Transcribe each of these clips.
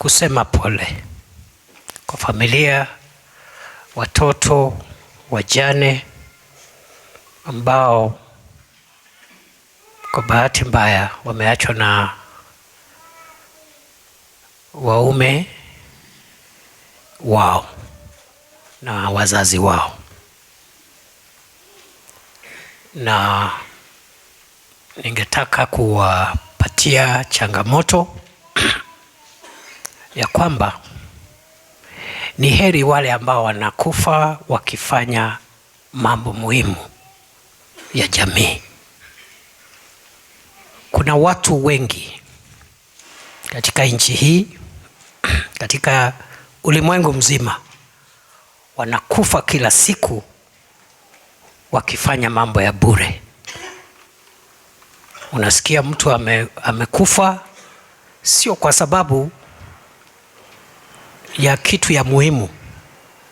kusema pole kwa familia, watoto, wajane ambao kwa bahati mbaya wameachwa na waume wao na wazazi wao. Na ningetaka kuwapatia changamoto ya kwamba ni heri wale ambao wanakufa wakifanya mambo muhimu ya jamii. Kuna watu wengi katika nchi hii, katika ulimwengu mzima, wanakufa kila siku wakifanya mambo ya bure. Unasikia mtu amekufa sio kwa sababu ya kitu ya muhimu,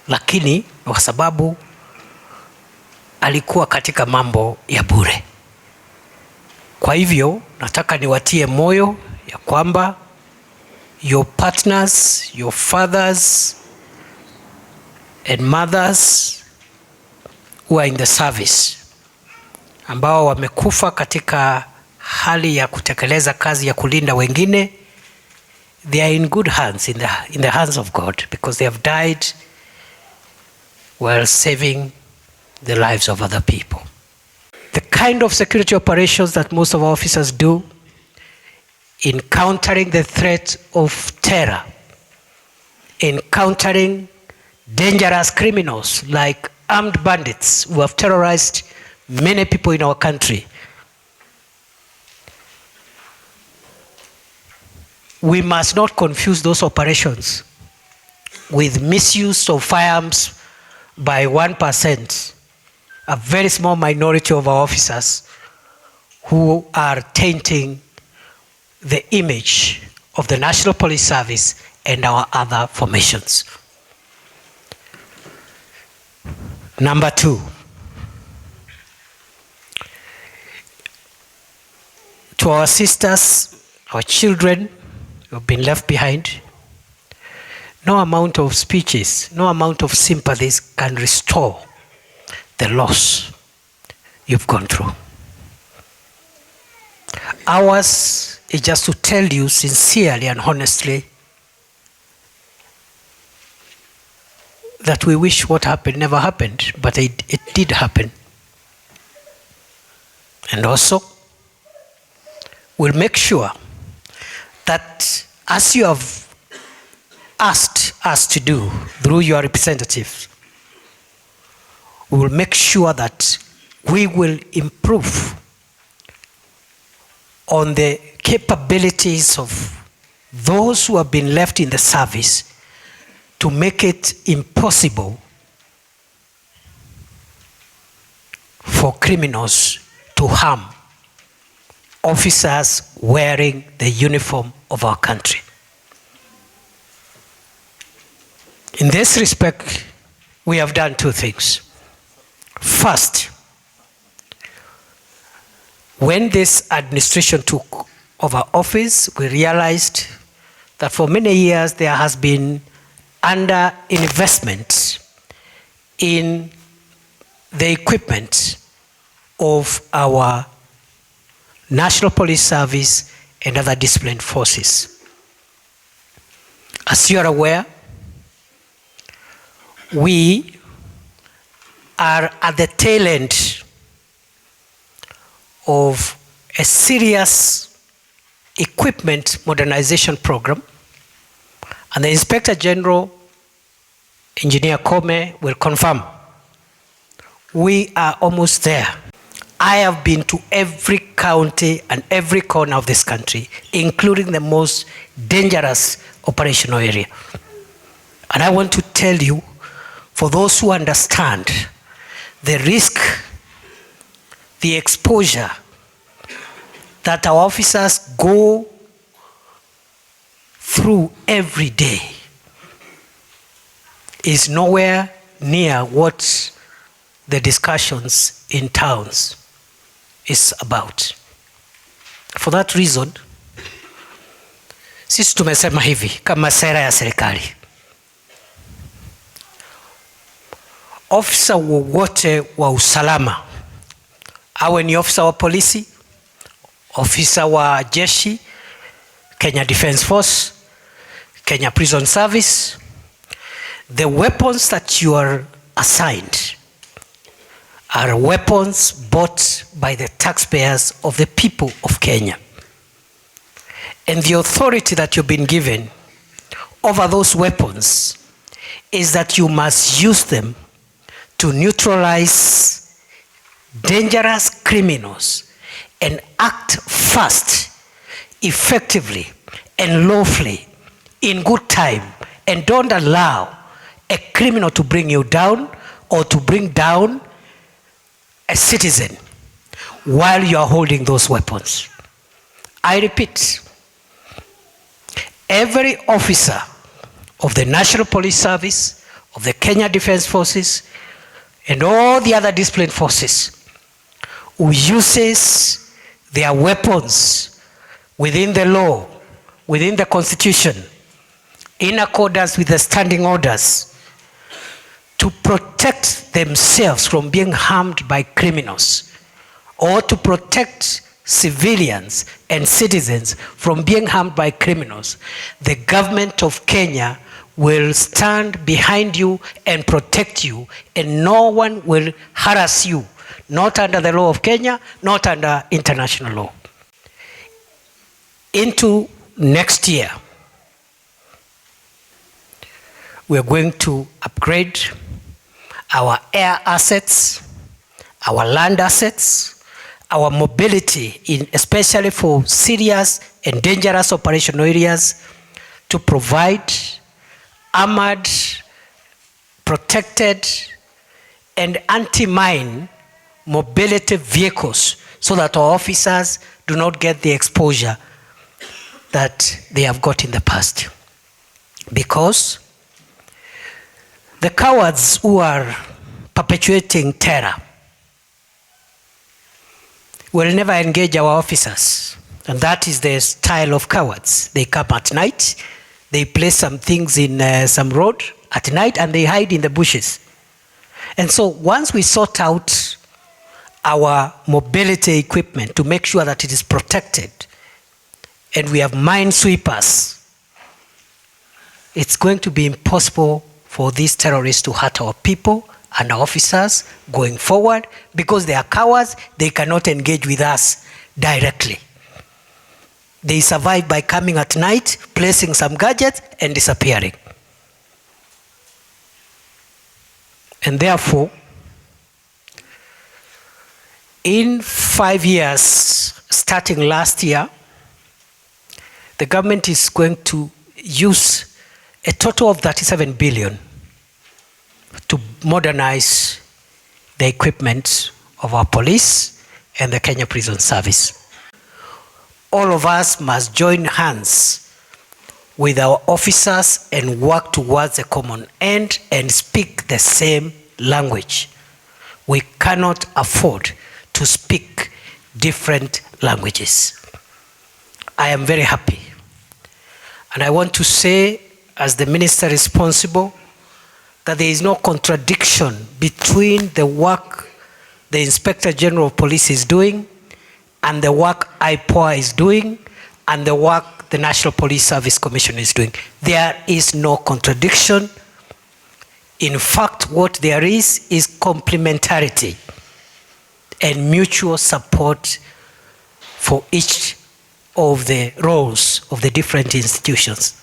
lakini kwa sababu alikuwa katika mambo ya bure. Kwa hivyo nataka niwatie moyo ya kwamba your partners, your fathers and mothers who are in the service, ambao wamekufa katika hali ya kutekeleza kazi ya kulinda wengine, they are in good hands, in the hands of God, because they have died while saving the lives of other people. The kind of security operations that most of our officers do in countering the threat of terror, in countering dangerous criminals like armed bandits who have terrorized many people in our country, we must not confuse those operations with misuse of firearms by 1%, a very small minority of our officers who are tainting the image of the National Police Service and our other formations. Number 2, to our sisters, our children who have been left behind, no amount of speeches, no amount of sympathies can restore the loss you've gone through. Ours is just to tell you sincerely and honestly that we wish what happened never happened, but it did happen. And also, we'll make sure that as you have asked us to do through your representatives, we will make sure that we will improve on the capabilities of those who have been left in the service to make it impossible for criminals to harm officers wearing the uniform of our country. In this respect, we have done 2 things. First, when this administration took over office, we realized that for many years there has been underinvestment in the equipment of our National Police Service and other disciplined forces. As you are aware, we are at the tail end of a serious equipment modernization program, and the Inspector General, Engineer Kome, will confirm we are almost there. I have been to every county and every corner of this country, including the most dangerous operational area. And I want to tell you, for those who understand the risk, the exposure that our officers go through every day, is nowhere near what the discussions in towns is about. For that reason, Sisi tumesema hivi kama sera ya serikali, ofisa wowote wa usalama, awe ni ofisa wa polisi, ofisa wa jeshi, Kenya Defence Force, Kenya Prison Service, the weapons that you are assigned are weapons bought by the taxpayers of the people of Kenya. And the authority that you've been given over those weapons is that you must use them to neutralize dangerous criminals and act fast, effectively, and lawfully in good time, and don't allow a criminal to bring you down or to bring down a citizen while you are holding those weapons. I repeat, every officer of the National Police Service, of the Kenya Defence Forces, and all the other disciplined forces who uses their weapons within the law, within the Constitution, in accordance with the standing orders, to protect themselves from being harmed by criminals, or to protect civilians and citizens from being harmed by criminals, the government of Kenya will stand behind you and protect you, and no one will harass you, not under the law of Kenya, not under international law. Into next year, we are going to upgrade our air assets, our land assets, our mobility, especially for serious and dangerous operational areas, to provide armored, protected, and anti-mine mobility vehicles so that our officers do not get the exposure that they have got in the past. Because the cowards who are perpetuating terror will never engage our officers. And that is the style of cowards. They come at night, they place some things in some road at night, and they hide in the bushes. And so once we sort out our mobility equipment to make sure that it is protected, and we have minesweepers, it's going to be impossible for these terrorists to hurt our people and our officers going forward, because they are cowards. They cannot engage with us directly. They survive by coming at night, placing some gadgets, and disappearing. And therefore, in 5 years, starting last year, the government is going to use a total of 37 billion to modernize the equipment of our police and the Kenya Prison Service. All of us must join hands with our officers and work towards a common end and speak the same language. We cannot afford to speak different languages. I am very happy, and I want to say, as the minister responsible, that there is no contradiction between the work the Inspector General of Police is doing and the work IPOA is doing and the work the National Police Service Commission is doing. There is no contradiction. In fact, what there is complementarity and mutual support for each of the roles of the different institutions.